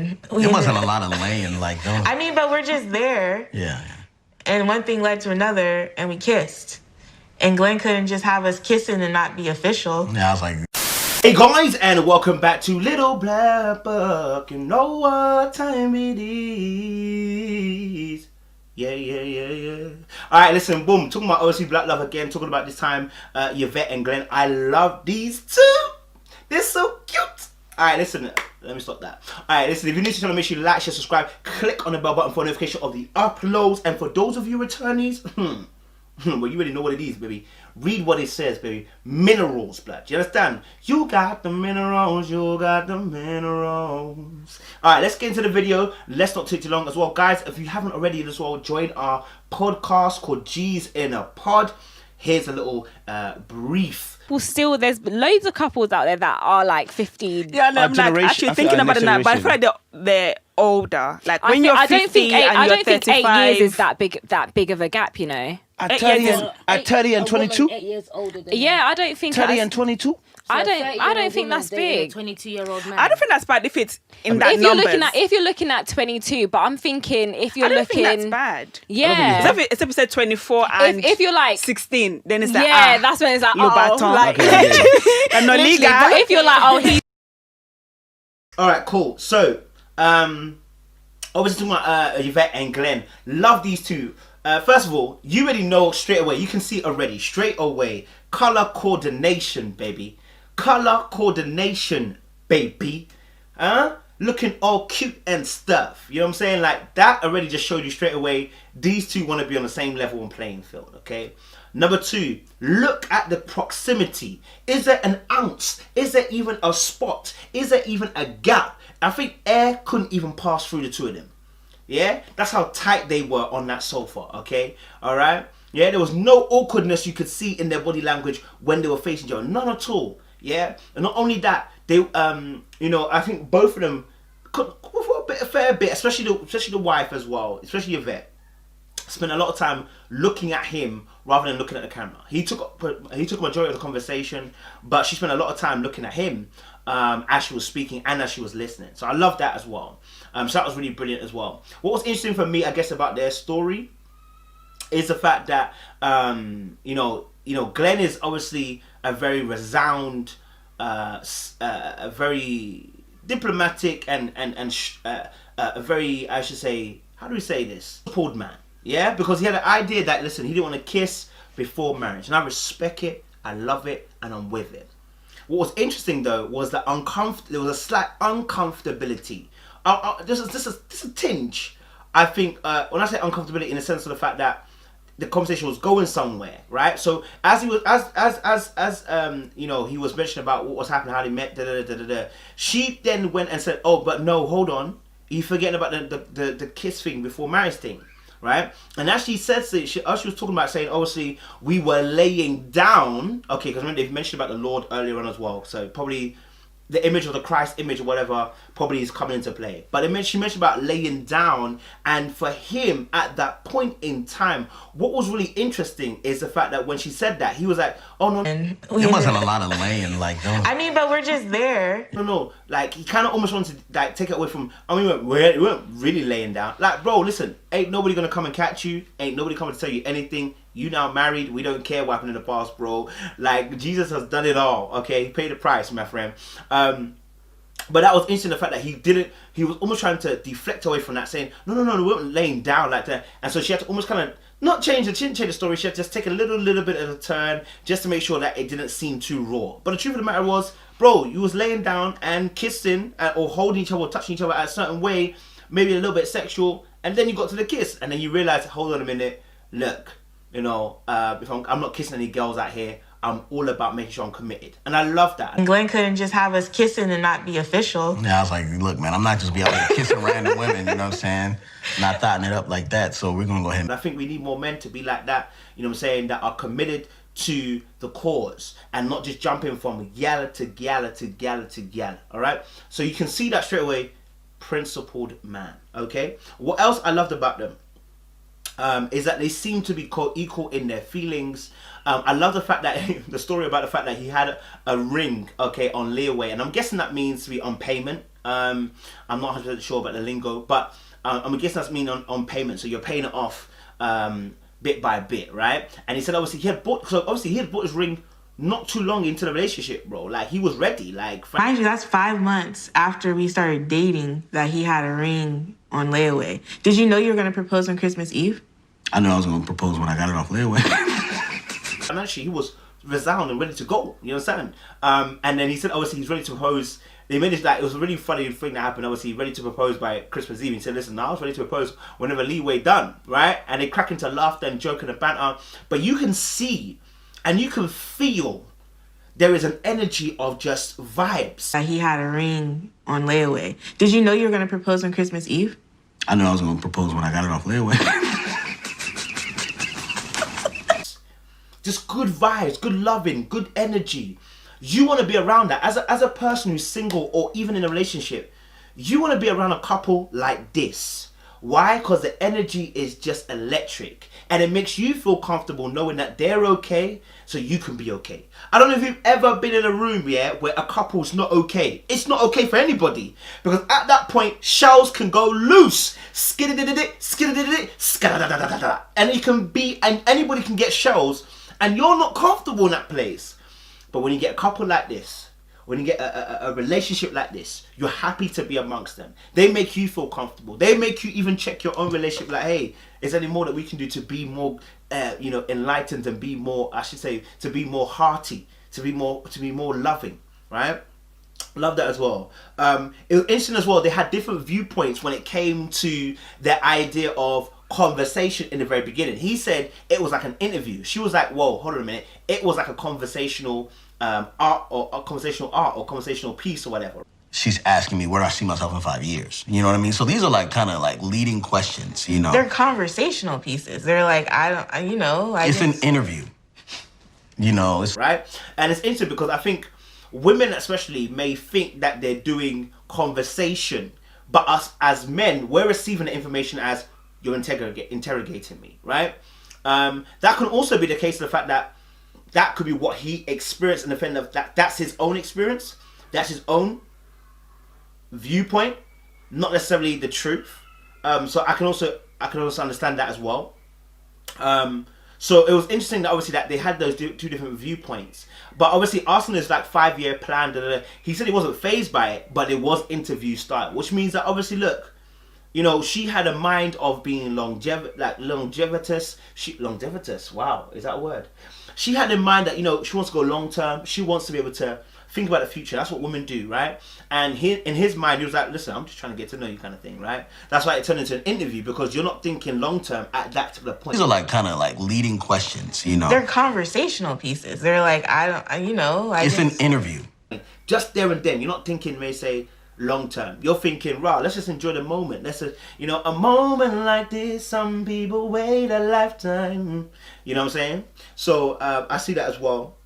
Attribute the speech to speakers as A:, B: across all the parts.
A: And
B: there wasn't a lot of laying like those.
A: I mean, but we're just there.
B: Yeah.
A: And one thing led to another, and we kissed. And Glenn couldn't just have us kissing and not be official.
B: Yeah, I was like...
C: Hey guys, and welcome back to Little Black Book. You know what time it is. Yeah. Alright, listen, boom. Talking about OC Black Love again. Talking about this time, Yvette and Glenn. I love these two. They're so cute. Alright, listen. Let me stop that. Alright, listen. If you're new to the channel, make sure you like, share, subscribe. Click on the bell button for notification of the uploads. And for those of you returnees, well, you already know what it is, baby. Read what it says, baby. Minerals, blood. Do you understand? You got the minerals. You got the minerals. Alright, let's get into the video. Let's not take too long as well. Guys, if you haven't already as well, join our podcast called GSINAPOD. Here's a little brief.
D: Well, still, there's loads of couples out there that are like 15.
E: Yeah, and I'm like actually thinking about it now, but I feel like they're older. Like when you're 50
D: I don't
E: and
D: think
E: you're 35.
D: 8 years is that big of a gap, you know.
C: At 30 and 22?
F: 8 years older than
D: Yeah, I don't think
C: 30 and 22?
D: I don't think that's big.
F: 22-year-old man.
E: I don't think that's bad if it's in that
D: If you're
E: numbers.
D: looking at 22, but I'm thinking if you're
E: I don't
D: looking,
E: think that's bad.
D: Yeah.
E: Except if it said 24 and
D: if you're like
E: 16, then it's like
D: that's when it's like
E: no baton.
D: like
E: and no
D: literally,
E: legal.
D: but if you're like he's
C: Alright, cool. So, obviously talking about Yvette and Glenn. Love these two. First of all, you already know straight away. You can see it already. Straight away. Color coordination, baby. Color coordination, baby. Looking all cute and stuff. You know what I'm saying? Like, that already just showed you straight away. These two want to be on the same level and playing field, okay? Number two, look at the proximity. Is there an ounce? Is there even a spot? Is there even a gap? I think air couldn't even pass through the two of them. Yeah? That's how tight they were on that sofa, okay? Alright? Yeah, there was no awkwardness you could see in their body language when they were facing each other. None at all. Yeah? And not only that, they, you know, I think both of them could, for a fair bit, especially the wife as well, especially Yvette, spent a lot of time looking at him rather than looking at the camera. He took a majority of the conversation, but she spent a lot of time looking at him as she was speaking and as she was listening. So I love that as well. So that was really brilliant as well. What was interesting for me, I guess, about their story is the fact that you know, Glenn is obviously a very resound, a very diplomatic and a very, I should say, how do we say this? Pulled man. Yeah, because he had an idea that, listen, he didn't want to kiss before marriage. And I respect it, I love it, and I'm with it. What was interesting, though, was that there was a slight uncomfortability. This is a tinge. I think, when I say uncomfortability, in the sense of the fact that the conversation was going somewhere, right? So as he was, you know, he was mentioning about what was happening, how they met, she then went and said, "Oh, but no, hold on, you forgetting about the kiss thing before marriage thing." Right? And as she says it, she was talking about saying, obviously, we were laying down. Okay, because remember, they've mentioned about the Lord earlier on as well. So probably the image of the Christ image or whatever probably is coming into play. But she mentioned about laying down. And for him, at that point in time, what was really interesting is the fact that when she said that, he was like, oh, no.
A: And
B: There wasn't a lot of laying like those.
A: I mean, but we're just there.
C: No. Like, he kind of almost wanted to like take it away from, I mean, we weren't really laying down. Like, bro, listen, ain't nobody going to come and catch you. Ain't nobody coming to tell you anything. You now married. We don't care what happened in the past, bro. Like, Jesus has done it all, okay? He paid the price, my friend. But that was interesting, the fact that he was almost trying to deflect away from that, saying, no, we weren't laying down like that. And so she had to almost kind of, she didn't change the story, she had to just take a little bit of a turn, just to make sure that it didn't seem too raw. But the truth of the matter was, bro, you was laying down and kissing, or holding each other, or touching each other at a certain way, maybe a little bit sexual, and then you got to the kiss, and then you realized, hold on a minute, look, you know, if I'm not kissing any girls out here, I'm all about making sure I'm committed. And I love that.
A: And Glenn couldn't just have us kissing and not be official.
B: Yeah, I was like, look, man, I'm not just be out there kissing random women, you know what I'm saying? Not thotting it up like that, so we're going to go ahead.
C: And I think we need more men to be like that, you know what I'm saying, that are committed to the cause and not just jumping from gala to gala to gala to gala, all right? So you can see that straight away, principled man, okay? What else I loved about them? is that they seem to be co-equal in their feelings. I love the fact that the story about the fact that he had a ring, okay, on layaway, and I'm guessing that means to be on payment. I'm not 100% sure about the lingo, but I'm guessing that's mean on payment. So you're paying it off bit by bit, right? And he said obviously he had bought his ring not too long into the relationship, bro. Like he was ready. Like
A: mind you, that's 5 months after we started dating that he had a ring on layaway. Did you know you were gonna propose on Christmas Eve?
B: I knew I was gonna propose when I got it off layaway.
C: And actually, he was resound and ready to go. You understand? And then he said, obviously, he's ready to propose. They made it that it was a really funny thing that happened. Obviously, ready to propose by Christmas Eve. He said, "Listen, now I was ready to propose whenever Leeway done, right?" And they crack into laughter and joking and banter. But you can see and you can feel there is an energy of just vibes.
A: That he had a ring on layaway. Did you know you were gonna propose on Christmas Eve?
B: I knew I was gonna propose when I got it off layaway.
C: Just good vibes, good loving, good energy. You want to be around that as a person who's single or even in a relationship. You want to be around a couple like this. Why? Because the energy is just electric, and it makes you feel comfortable knowing that they're okay, so you can be okay. I don't know if you've ever been in a room, yeah, where a couple's not okay. It's not okay for anybody, because at that point, shells can go loose, and it can be, and anybody can get shells. And you're not comfortable in that place. But when you get a couple like this, when you get a relationship like this, you're happy to be amongst them. They make you feel comfortable. They make you even check your own relationship like, hey, is there any more that we can do to be more, enlightened and be more, I should say, to be more hearty, to be more loving, right? Love that as well. It was interesting as well. They had different viewpoints when it came to the idea of conversation in the very beginning. He said it was like an interview. She was like, whoa, hold on a minute. It was like a conversational art or conversational piece or whatever.
B: She's asking me where do I see myself in 5 years. You know what I mean? So these are like kind of like leading questions, you know.
A: They're conversational pieces. They're like,
B: It's an interview. You know, it's
C: right. And it's interesting because I think women especially may think that they're doing conversation, but us as men, we're receiving the information as you're interrogating me, right? That can also be the case of the fact that that could be what he experienced, and the fact that that's his own experience, that's his own viewpoint, not necessarily the truth. So I can also understand that as well. So it was interesting that obviously that they had those two different viewpoints. But obviously Arsenal's like 5-year plan. He said he wasn't fazed by it, but it was interview style, which means that obviously, look, you know, she had a mind of being longevitous. Longevitous, wow, is that a word? She had in mind that, you know, she wants to go long term. She wants to be able to think about the future. That's what women do, right? And in his mind, he was like, listen, I'm just trying to get to know you kind of thing, right? That's why it turned into an interview, because you're not thinking long term at that particular point.
B: These are like kind of like leading questions, you know.
A: They're conversational pieces. They're like,
B: It's an interview.
C: Just there and then. You're not thinking, may say, long term. You're thinking, wow, let's just enjoy the moment. Let's just, you know, a moment like this, some people wait a lifetime. You know what I'm saying? So I see that as well.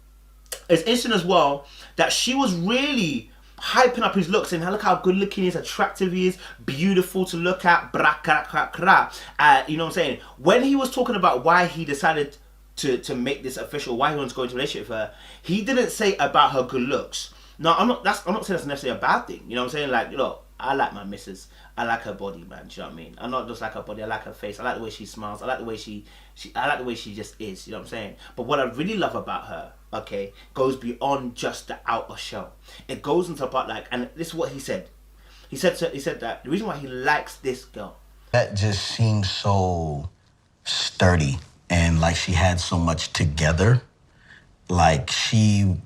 C: It's interesting as well that she was really hyping up his looks, saying, look how good looking he is, attractive he is, beautiful to look at, you know what I'm saying? When he was talking about why he decided to make this official, why he wants to go into a relationship with her, he didn't say about her good looks. No, I'm not saying that's necessarily a bad thing. You know what I'm saying? Like, you know, I like my missus. I like her body, man. Do you know what I mean? I'm not just like her body. I like her face. I like the way she smiles. I like the way she I like the way she just is. You know what I'm saying? But what I really love about her, okay, goes beyond just the outer shell. It goes into part like, and this is what he said. He said that the reason why he likes this girl.
B: That just seems so sturdy, and like she had so much together. Like she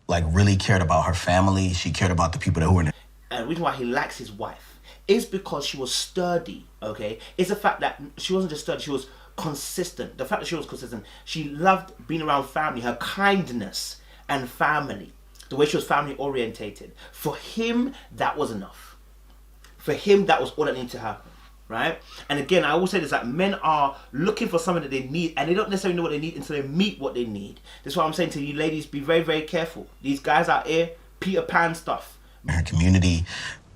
B: really cared about her family. She cared about the people that were in it.
C: And the reason why he likes his wife is because she was sturdy, okay? It's the fact that she wasn't just sturdy, she was consistent. The fact that she was consistent, she loved being around family, her kindness and family, the way she was family orientated. For him, that was enough. For him, that was all that needed to happen, right? And again, I always say this, that men are looking for something that they need, and they don't necessarily know what they need until they meet what they need. That's why I'm saying to you ladies, be very, very careful. These guys out here, Peter Pan stuff.
B: Her community,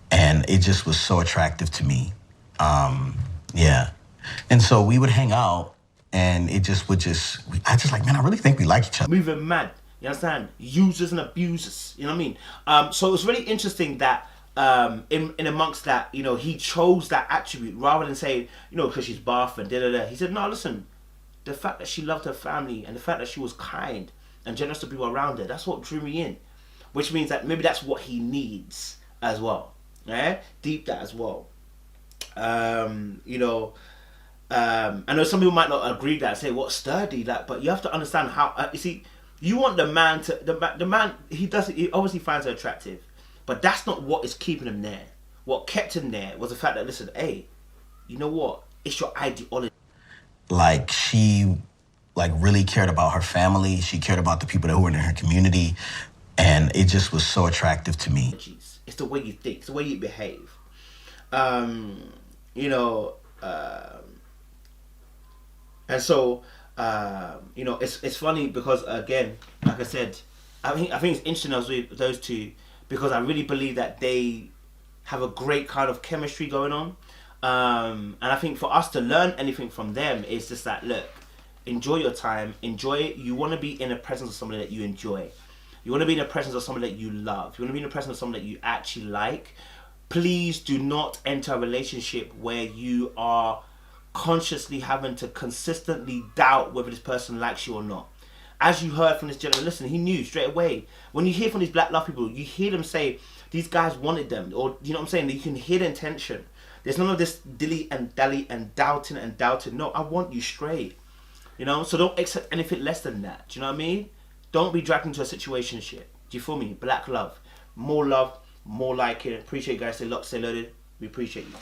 B: and it just was so attractive to me. Yeah. And so we would hang out, and it just would I just like, man, I really think we like each other.
C: Moving mad. You understand? Users and abusers. You know what I mean? So it was really interesting that in amongst that, you know, he chose that attribute rather than saying, you know, because she's buff and da-da-da. He said, no, listen, the fact that she loved her family and the fact that she was kind and generous to people around her, that's what drew me in. Which means that maybe that's what he needs as well. Yeah? Deep that as well. You know, I know some people might not agree with that and say, what, sturdy? Like, but you have to understand how, you see, you want the man to, the man, he obviously finds her attractive, but that's not what is keeping him there. What kept him there was the fact that, listen, hey, you know what? It's your ideology.
B: Like, she really cared about her family. She cared about the people that were in her community. And it just was so attractive to me.
C: It's the way you think. It's the way you behave. You know, and so, you know, it's funny because, again, like I said, I think it's interesting as with those two because I really believe that they have a great kind of chemistry going on. And I think for us to learn anything from them is just that, look, enjoy your time, enjoy it. You want to be in the presence of somebody that you enjoy. You want to be in the presence of somebody that you love. You want to be in the presence of somebody that you actually like. Please do not enter a relationship where you are consciously having to consistently doubt whether this person likes you or not. As you heard from this gentleman, listen, he knew straight away. When you hear from these black love people, you hear them say these guys wanted them, or you know what I'm saying? You can hear the intention. There's none of this dilly and dally and doubting and doubting. No, I want you straight. You know, so don't accept anything less than that. Do you know what I mean? Don't be dragged into a situationship. Do you feel me? Black love. More love, more like it. Appreciate you guys. Stay locked, stay loaded. We appreciate you.